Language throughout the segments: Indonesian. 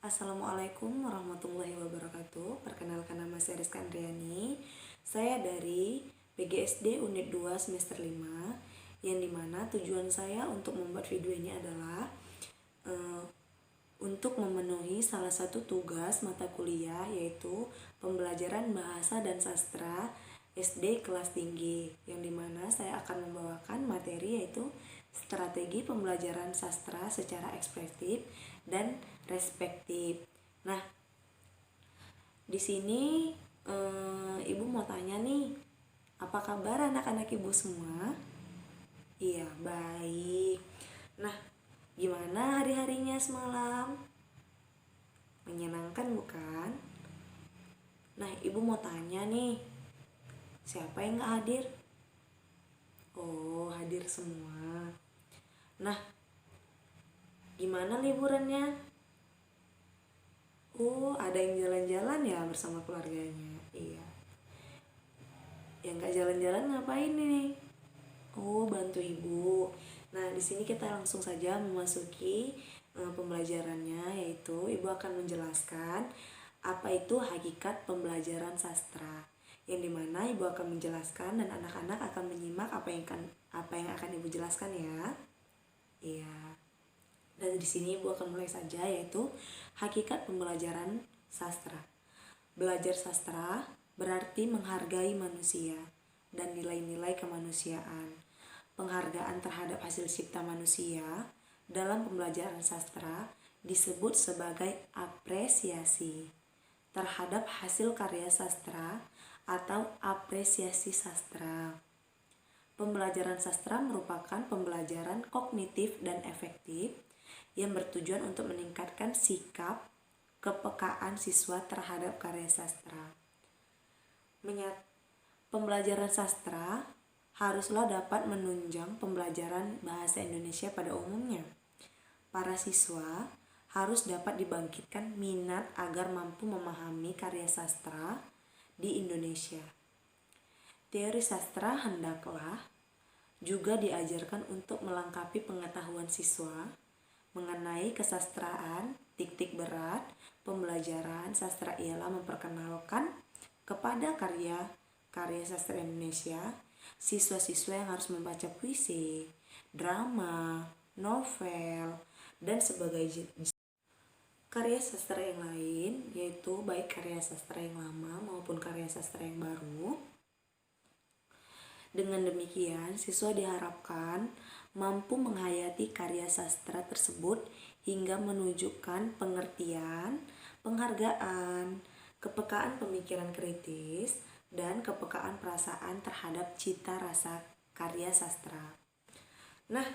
Assalamualaikum warahmatullahi wabarakatuh. Perkenalkan, nama saya Rizka Andriani. Saya dari PGSD Unit 2 semester 5, yang dimana tujuan saya untuk membuat video ini adalah untuk memenuhi salah satu tugas mata kuliah, yaitu pembelajaran bahasa dan sastra SD kelas tinggi, yang dimana saya akan membawakan materi yaitu strategi pembelajaran sastra secara ekspresif dan respektif. Nah, di sini ibu mau tanya nih, apa kabar anak-anak ibu semua? Iya, baik. Nah, gimana hari-harinya semalam? Menyenangkan bukan? Nah, ibu mau tanya nih, siapa yang gak hadir? Oh, hadir semua. Nah, gimana liburannya? Oh, ada yang jalan-jalan ya bersama keluarganya. Iya. Yang gak jalan-jalan ngapain nih? Oh, bantu ibu. Nah, di sini kita langsung saja memasuki pembelajarannya, yaitu ibu akan menjelaskan apa itu hakikat pembelajaran sastra. Yang dimana ibu akan menjelaskan dan anak-anak akan menyimak apa yang akan ibu jelaskan ya. Iya. Dan di sini ibu akan mulai saja, yaitu hakikat pembelajaran sastra. Belajar sastra berarti menghargai manusia dan nilai-nilai kemanusiaan. Penghargaan terhadap hasil cipta manusia dalam pembelajaran sastra disebut sebagai apresiasi terhadap hasil karya sastra atau apresiasi sastra. Pembelajaran sastra merupakan pembelajaran kognitif dan efektif yang bertujuan untuk meningkatkan sikap kepekaan siswa terhadap karya sastra. Pembelajaran sastra haruslah dapat menunjang pembelajaran bahasa Indonesia pada umumnya. Para siswa harus dapat dibangkitkan minat agar mampu memahami karya sastra di Indonesia. Teori sastra hendaklah juga diajarkan untuk melengkapi pengetahuan siswa mengenai kesastraan. Titik berat pembelajaran sastra ialah memperkenalkan kepada karya sastra Indonesia siswa-siswa yang harus membaca puisi, drama, novel, dan sebagainya. Karya sastra yang lain, yaitu baik karya sastra yang lama maupun karya sastra yang baru. Dengan demikian, siswa diharapkan mampu menghayati karya sastra tersebut hingga menunjukkan pengertian, penghargaan, kepekaan pemikiran kritis, dan kepekaan perasaan terhadap cita rasa karya sastra. Nah,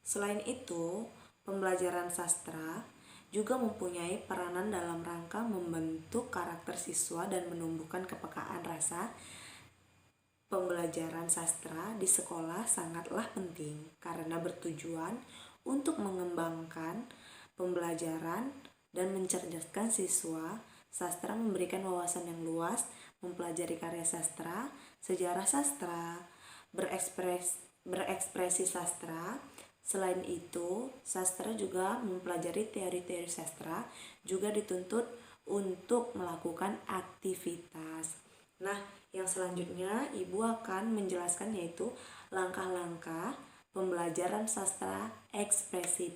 selain itu, pembelajaran sastra juga mempunyai peranan dalam rangka membentuk karakter siswa dan menumbuhkan kepekaan rasa. Pembelajaran sastra di sekolah sangatlah penting karena bertujuan untuk mengembangkan pembelajaran dan mencerdaskan siswa. Sastra memberikan wawasan yang luas, mempelajari karya sastra, sejarah sastra, berekspresi sastra. Selain itu, sastra juga mempelajari teori-teori sastra, juga dituntut untuk melakukan aktivitas. Nah, yang selanjutnya ibu akan menjelaskan yaitu langkah-langkah pembelajaran sastra ekspresif.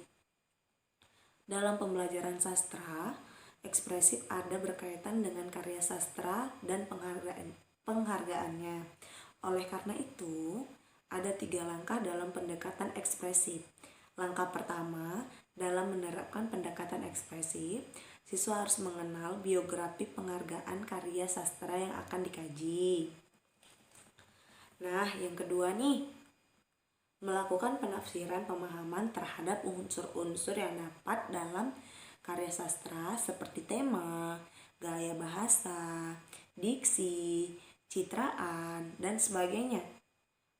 Dalam pembelajaran sastra ekspresif ada berkaitan dengan karya sastra dan penghargaannya. Oleh karena itu, ada 3 langkah dalam pendekatan ekspresif. Langkah pertama, dalam menerapkan pendekatan ekspresif, siswa harus mengenal biografi penghargaan karya sastra yang akan dikaji. Nah, yang kedua nih, melakukan penafsiran pemahaman terhadap unsur-unsur yang dapat dalam karya sastra seperti tema, gaya bahasa, diksi, citraan, dan sebagainya.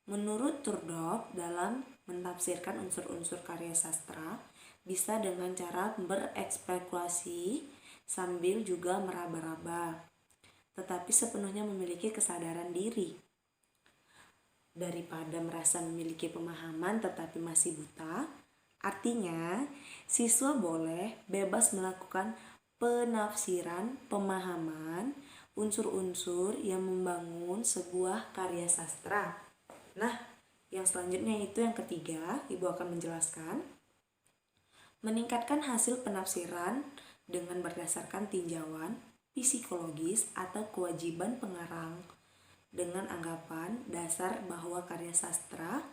Menurut Turdov, dalam menafsirkan unsur-unsur karya sastra bisa dengan cara berekspekulasi sambil juga meraba-raba, tetapi sepenuhnya memiliki kesadaran diri. Daripada merasa memiliki pemahaman tetapi masih buta, Artinya, siswa boleh bebas melakukan penafsiran, pemahaman, unsur-unsur yang membangun sebuah karya sastra. Nah, yang selanjutnya itu yang ketiga, Ibu akan menjelaskan. Meningkatkan hasil penafsiran dengan berdasarkan tinjauan psikologis atau kewajiban pengarang dengan anggapan dasar bahwa karya sastra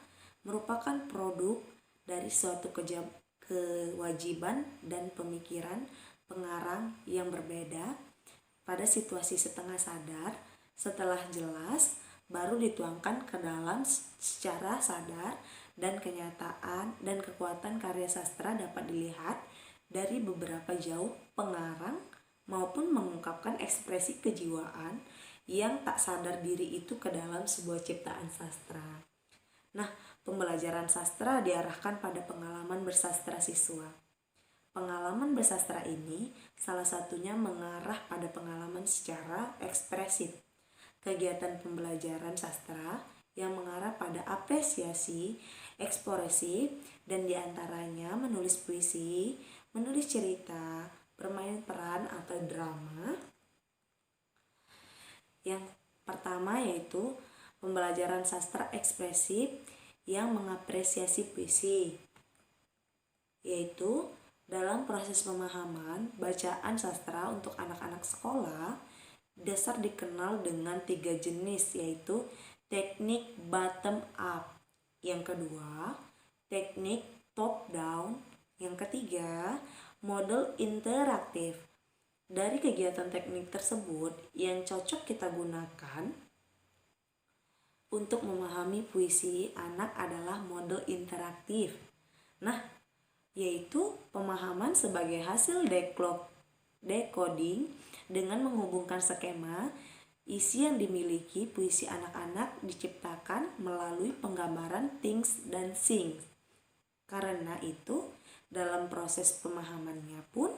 merupakan produk dari suatu kewajiban dan pemikiran pengarang yang berbeda pada situasi setengah sadar. Setelah jelas baru dituangkan ke dalam secara sadar, dan kenyataan dan kekuatan karya sastra dapat dilihat dari beberapa jauh pengarang maupun mengungkapkan ekspresi kejiwaan yang tak sadar diri itu ke dalam sebuah ciptaan sastra. Nah, pembelajaran sastra diarahkan pada pengalaman bersastra siswa. Pengalaman bersastra ini salah satunya mengarah pada pengalaman secara ekspresif. Kegiatan pembelajaran sastra yang mengarah pada apresiasi, ekspresi, dan diantaranya menulis puisi, menulis cerita, bermain peran atau drama. Yang pertama yaitu pembelajaran sastra ekspresif yang mengapresiasi puisi, yaitu dalam proses pemahaman bacaan sastra untuk anak-anak sekolah, dasar dikenal dengan 3 jenis, yaitu teknik bottom up, yang kedua teknik top down, yang ketiga model interaktif. Dari kegiatan teknik tersebut yang cocok kita gunakan untuk memahami puisi anak adalah model interaktif. Nah, yaitu pemahaman sebagai hasil decoding dengan menghubungkan skema isi yang dimiliki puisi anak-anak diciptakan melalui penggambaran things dan sings. Karena itu, dalam proses pemahamannya pun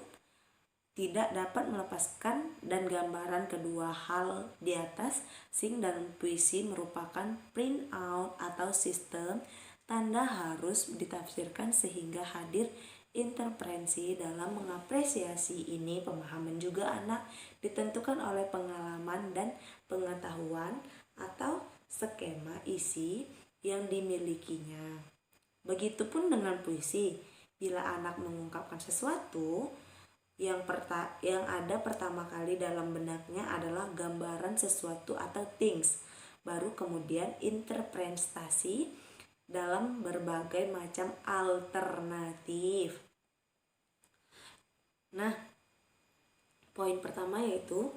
tidak dapat melepaskan dan gambaran kedua hal di atas. Sing dan puisi merupakan print out atau sistem tanda harus ditafsirkan sehingga hadir interpretasi dalam mengapresiasi ini. Pemahaman juga anak ditentukan oleh pengalaman dan pengetahuan atau skema isi yang dimilikinya. Begitupun dengan puisi, bila anak mengungkapkan sesuatu yang ada pertama kali dalam benaknya adalah gambaran sesuatu atau things, baru kemudian interpretasi dalam berbagai macam alternatif. Nah, poin pertama yaitu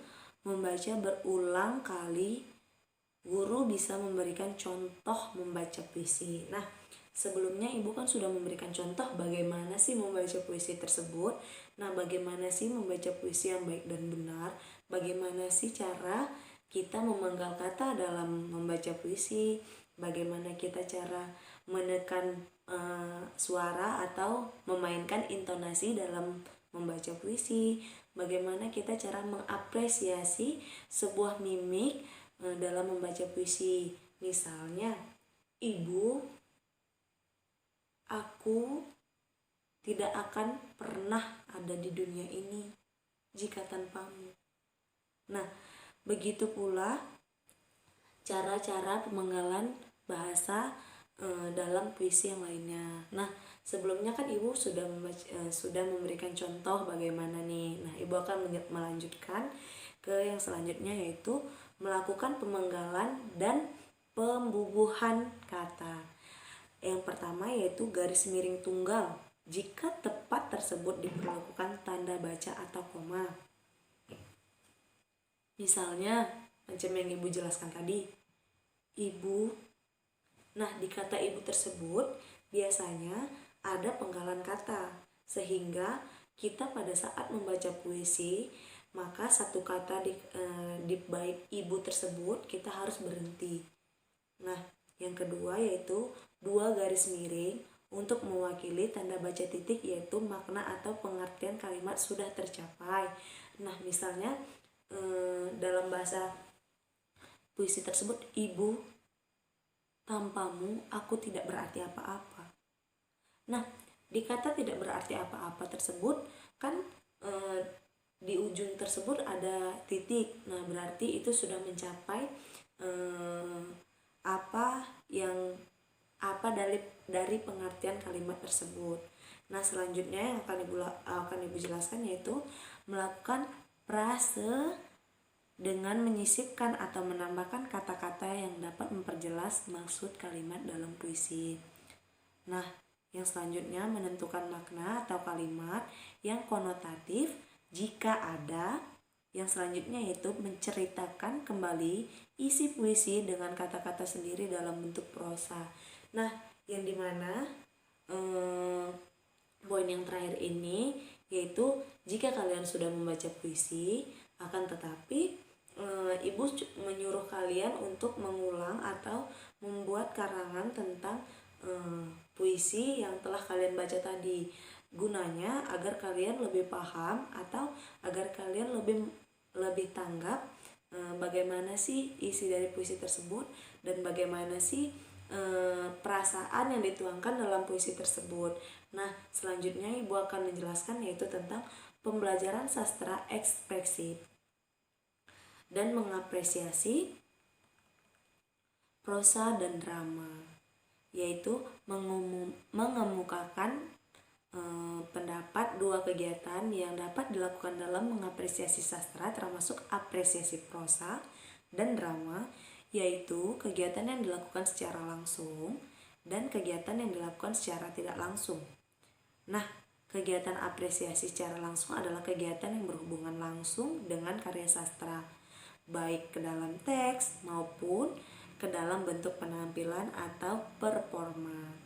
membaca berulang kali. Guru bisa memberikan contoh membaca puisi. Nah, sebelumnya Ibu kan sudah memberikan contoh bagaimana sih membaca puisi tersebut. Nah, bagaimana sih membaca puisi yang baik dan benar? Bagaimana sih cara kita memenggal kata dalam membaca puisi? Bagaimana kita cara menekan suara atau memainkan intonasi dalam membaca puisi? Bagaimana kita cara mengapresiasi sebuah mimik dalam membaca puisi? Misalnya, Ibu, aku tidak akan pernah ada di dunia ini jika tanpamu. Nah, begitu pula cara-cara pemenggalan bahasa dalam puisi yang lainnya. Nah, sebelumnya kan Ibu sudah memberikan contoh bagaimana nih. Nah, Ibu akan melanjutkan ke yang selanjutnya, yaitu melakukan pemenggalan dan pembubuhan kata. Yang pertama yaitu garis miring tunggal. Jika tepat tersebut diperlakukan tanda baca atau koma. Misalnya, macam yang Ibu jelaskan tadi, Ibu. Nah, di kata Ibu tersebut biasanya ada penggalan kata, sehingga kita pada saat membaca puisi, maka satu kata di bait Ibu tersebut kita harus berhenti. Nah, yang kedua yaitu 2 garis miring untuk mewakili tanda baca titik, yaitu makna atau pengertian kalimat sudah tercapai. Nah, misalnya dalam bahasa puisi tersebut, Ibu, tanpamu aku tidak berarti apa-apa. Nah, di kata tidak berarti apa-apa tersebut kan di ujung tersebut ada titik. Nah, berarti itu sudah mencapai apa yang apa dari pengertian kalimat tersebut. Nah, selanjutnya yang akan ibu jelaskan yaitu melakukan prase dengan menyisipkan atau menambahkan kata-kata yang dapat memperjelas maksud kalimat dalam puisi. Nah, yang selanjutnya menentukan makna atau kalimat yang konotatif jika ada. Yang selanjutnya yaitu menceritakan kembali isi puisi dengan kata-kata sendiri dalam bentuk prosa. Nah, yang dimana poin yang terakhir ini yaitu jika kalian sudah membaca puisi, akan tetapi ibu menyuruh kalian untuk mengulang atau membuat karangan tentang puisi yang telah kalian baca tadi, gunanya agar kalian lebih paham atau agar kalian lebih tanggap bagaimana sih isi dari puisi tersebut dan bagaimana sih perasaan yang dituangkan dalam puisi tersebut. Nah, selanjutnya ibu akan menjelaskan yaitu tentang pembelajaran sastra ekspresif dan mengapresiasi prosa dan drama, yaitu mengemukakan pendapat dua kegiatan yang dapat dilakukan dalam mengapresiasi sastra, termasuk apresiasi prosa dan drama, yaitu kegiatan yang dilakukan secara langsung dan kegiatan yang dilakukan secara tidak langsung. Nah, kegiatan apresiasi secara langsung adalah kegiatan yang berhubungan langsung dengan karya sastra, baik ke dalam teks maupun ke dalam bentuk penampilan atau performa.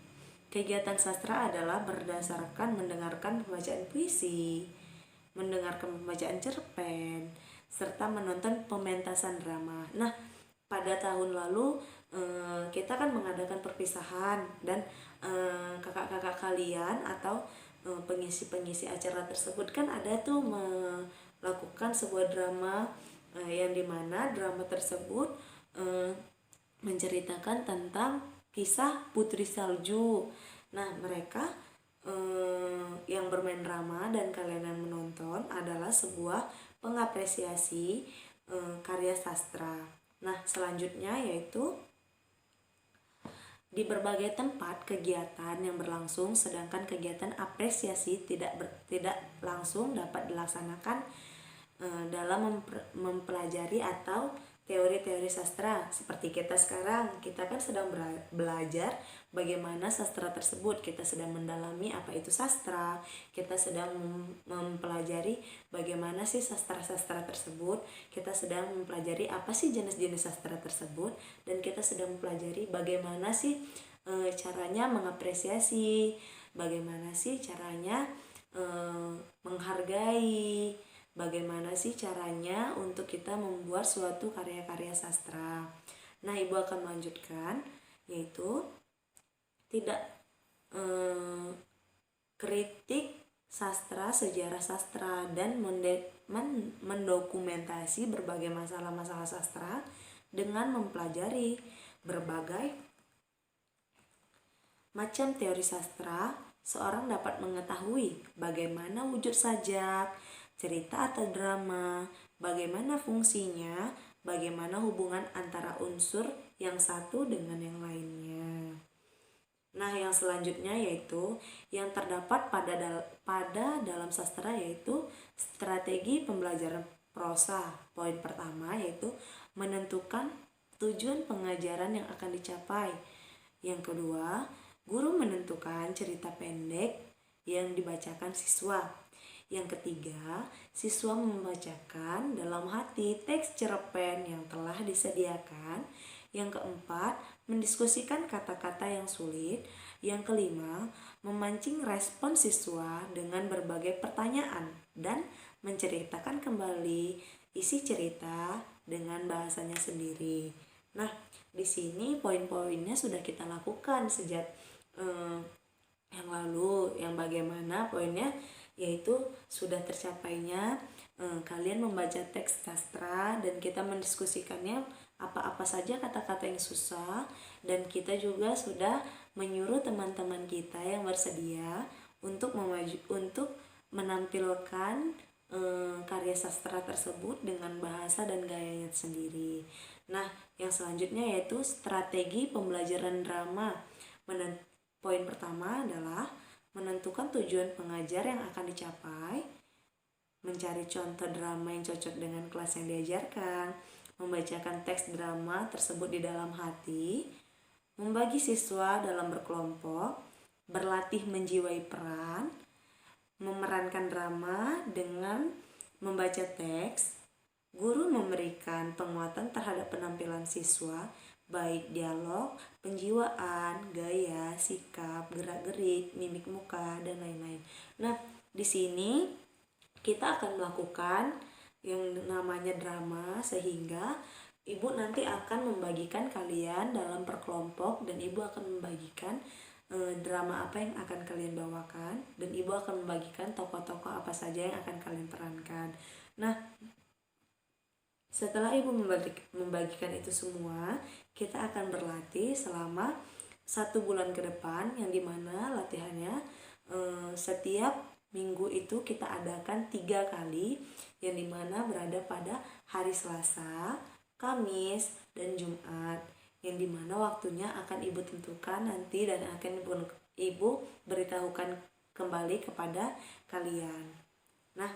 Kegiatan sastra adalah berdasarkan mendengarkan pembacaan puisi, mendengarkan pembacaan cerpen, serta menonton pementasan drama. Nah, pada tahun lalu kita kan mengadakan perpisahan dan kakak-kakak kalian atau pengisi-pengisi acara tersebut kan ada tuh melakukan sebuah drama yang dimana drama tersebut menceritakan tentang kisah Putri Salju. Nah, mereka yang bermain drama dan kalian yang menonton adalah sebuah pengapresiasi karya sastra. Nah, selanjutnya yaitu di berbagai tempat kegiatan yang berlangsung, sedangkan kegiatan apresiasi tidak langsung dapat dilaksanakan dalam mempelajari atau teori-teori sastra. Seperti kita sekarang, kita kan sedang belajar bagaimana sastra tersebut, kita sedang mendalami apa itu sastra, kita sedang mempelajari bagaimana sih sastra-sastra tersebut, kita sedang mempelajari apa sih jenis-jenis sastra tersebut, dan kita sedang mempelajari bagaimana sih caranya mengapresiasi, bagaimana sih caranya menghargai, bagaimana sih caranya untuk kita membuat suatu karya-karya sastra. Nah, ibu akan melanjutkan yaitu tidak kritik sastra, sejarah sastra, dan mendokumentasi berbagai masalah-masalah sastra dengan mempelajari berbagai macam teori sastra. Seorang dapat mengetahui bagaimana wujud sajak, cerita atau drama, bagaimana fungsinya, bagaimana hubungan antara unsur yang satu dengan yang lainnya. Nah, yang selanjutnya yaitu yang terdapat pada dalam sastra yaitu strategi pembelajaran prosa. Poin pertama yaitu menentukan tujuan pengajaran yang akan dicapai. Yang kedua, guru menentukan cerita pendek yang dibacakan siswa. Yang ketiga, siswa membacakan dalam hati teks cerpen yang telah disediakan. Yang keempat, mendiskusikan kata-kata yang sulit. Yang kelima, memancing respon siswa dengan berbagai pertanyaan dan menceritakan kembali isi cerita dengan bahasanya sendiri. Nah, di sini poin-poinnya sudah kita lakukan sejak yang lalu, yang bagaimana poinnya yaitu sudah tercapainya kalian membaca teks sastra dan kita mendiskusikannya apa-apa saja kata-kata yang susah, dan kita juga sudah menyuruh teman-teman kita yang bersedia untuk menampilkan karya sastra tersebut dengan bahasa dan gayanya sendiri. Nah, yang selanjutnya yaitu strategi pembelajaran drama. Poin pertama adalah menentukan tujuan pengajar yang akan dicapai, mencari contoh drama yang cocok dengan kelas yang diajarkan, membacakan teks drama tersebut di dalam hati, membagi siswa dalam berkelompok, berlatih menjiwai peran, memerankan drama dengan membaca teks. Guru memberikan penguatan terhadap penampilan siswa, baik dialog, penjiwaan, gaya, sikap, gerak-gerik, mimik muka, dan lain-lain. Nah, di sini kita akan melakukan yang namanya drama, sehingga ibu nanti akan membagikan kalian dalam berkelompok dan ibu akan membagikan drama apa yang akan kalian bawakan, dan ibu akan membagikan tokoh-tokoh apa saja yang akan kalian perankan. Nah, setelah ibu membagikan itu semua, kita akan berlatih selama 1 bulan ke depan, yang dimana latihannya setiap minggu itu kita adakan 3 kali, yang dimana berada pada hari Selasa, Kamis, dan Jumat, yang dimana waktunya akan ibu tentukan nanti dan akan ibu beritahukan kembali kepada kalian. Nah,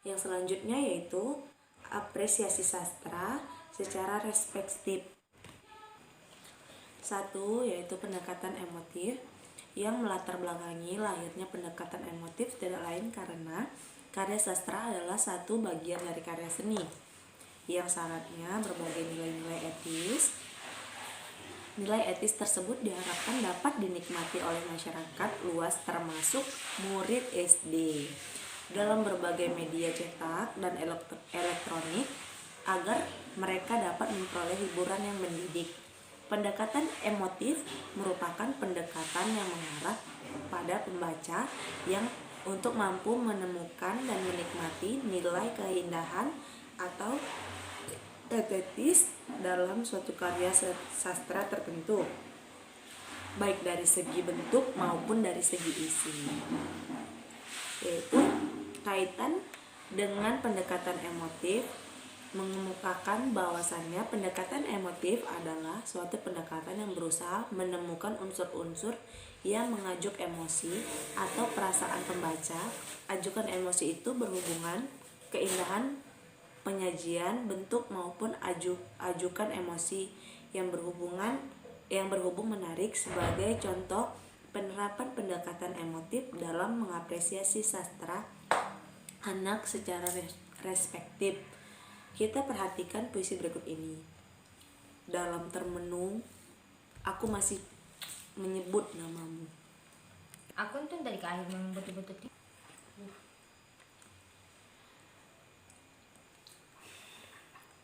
yang selanjutnya yaitu apresiasi sastra secara respektif. 1. Yaitu pendekatan emotif, yang melatar belakangi lahirnya pendekatan emotif tidak lain karena karya sastra adalah satu bagian dari karya seni yang syaratnya berbagai nilai-nilai etis. Nilai etis tersebut diharapkan dapat dinikmati oleh masyarakat luas termasuk murid SD dalam berbagai media cetak dan elektronik agar mereka dapat memperoleh hiburan yang mendidik. Pendekatan emotif merupakan pendekatan yang mengarah pada pembaca yang untuk mampu menemukan dan menikmati nilai keindahan atau estetis dalam suatu karya sastra tertentu, baik dari segi bentuk maupun dari segi isi. Yaitu kaitan dengan pendekatan emotif mengemukakan bahwasannya pendekatan emotif adalah suatu pendekatan yang berusaha menemukan unsur-unsur yang mengajuk emosi atau perasaan pembaca. Ajukan emosi itu berhubungan keindahan penyajian, bentuk maupun ajukan emosi yang berhubung menarik. Sebagai contoh penerapan pendekatan emotif dalam mengapresiasi sastra anak secara respektif, kita perhatikan puisi berikut ini. Dalam termenung, aku masih menyebut namamu. Aku tuh dari ke akhir memang betul-betul.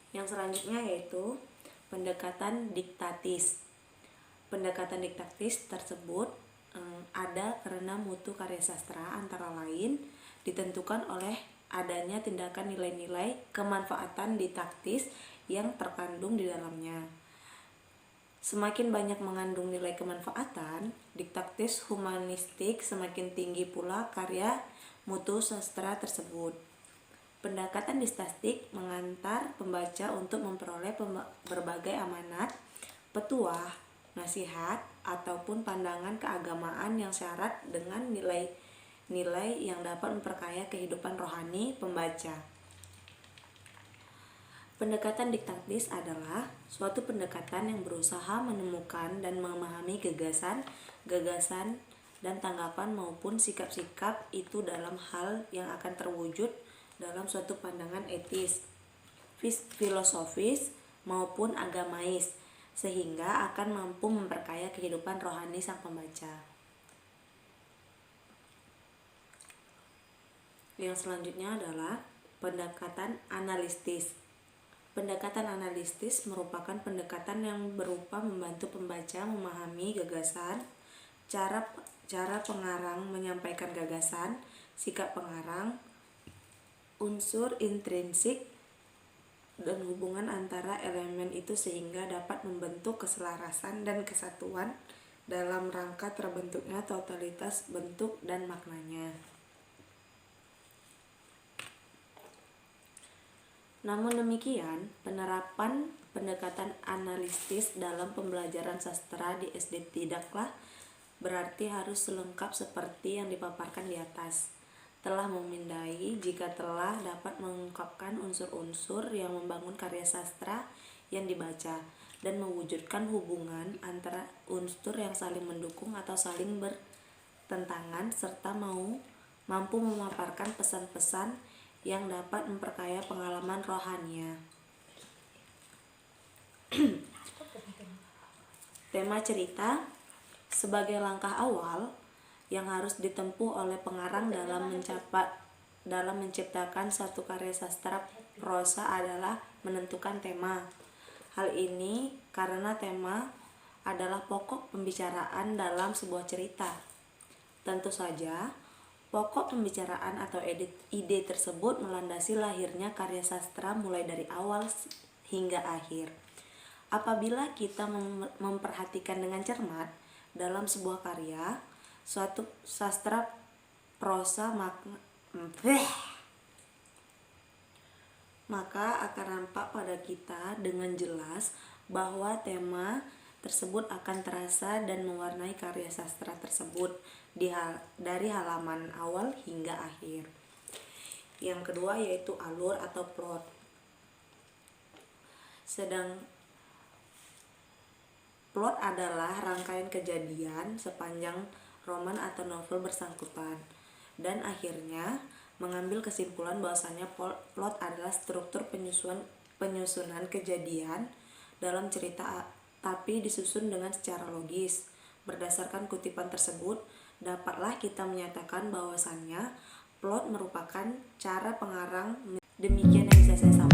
Yang selanjutnya yaitu pendekatan diktatis. Pendekatan diktatis tersebut ada karena mutu karya sastra antara lain ditentukan oleh adanya tindakan nilai-nilai kemanfaatan didaktis yang terkandung di dalamnya. Semakin banyak mengandung nilai kemanfaatan didaktis humanistik, semakin tinggi pula karya mutu sastra tersebut. Pendekatan didaktik mengantar pembaca untuk memperoleh berbagai amanat, petuah, nasihat, ataupun pandangan keagamaan yang syarat dengan nilai-nilai yang dapat memperkaya kehidupan rohani pembaca. Pendekatan didaktis adalah suatu pendekatan yang berusaha menemukan dan memahami gagasan dan tanggapan maupun sikap-sikap itu dalam hal yang akan terwujud dalam suatu pandangan etis, filosofis maupun agamais, sehingga akan mampu memperkaya kehidupan rohani sang pembaca. Yang selanjutnya adalah pendekatan analitis. Pendekatan analitis merupakan pendekatan yang berupa membantu pembaca memahami gagasan, cara pengarang menyampaikan gagasan, sikap pengarang, unsur intrinsik dan hubungan antara elemen itu sehingga dapat membentuk keselarasan dan kesatuan dalam rangka terbentuknya totalitas bentuk dan maknanya. Namun demikian, penerapan pendekatan analitis dalam pembelajaran sastra di SD tidaklah berarti harus selengkap seperti yang dipaparkan di atas. Telah memindai jika telah dapat mengungkapkan unsur-unsur yang membangun karya sastra yang dibaca dan mewujudkan hubungan antara unsur yang saling mendukung atau saling bertentangan serta mampu memaparkan pesan-pesan yang dapat memperkaya pengalaman rohaninya. Tema cerita sebagai langkah awal yang harus ditempuh oleh pengarang dalam menciptakan suatu karya sastra prosa adalah menentukan tema. Hal ini karena tema adalah pokok pembicaraan dalam sebuah cerita. Tentu saja, pokok pembicaraan atau ide tersebut melandasi lahirnya karya sastra mulai dari awal hingga akhir. Apabila kita memperhatikan dengan cermat dalam sebuah karya, suatu sastra prosa maka akan nampak pada kita dengan jelas bahwa tema tersebut akan terasa dan mewarnai karya sastra tersebut dari halaman awal hingga akhir. Yang kedua yaitu alur atau plot. Plot adalah rangkaian kejadian sepanjang roman atau novel bersangkutan, dan akhirnya mengambil kesimpulan bahwasannya plot adalah struktur penyusunan kejadian dalam cerita tapi disusun dengan secara logis. Berdasarkan kutipan tersebut, dapatlah kita menyatakan bahwasannya plot merupakan cara pengarang. Demikian yang bisa saya sampaikan.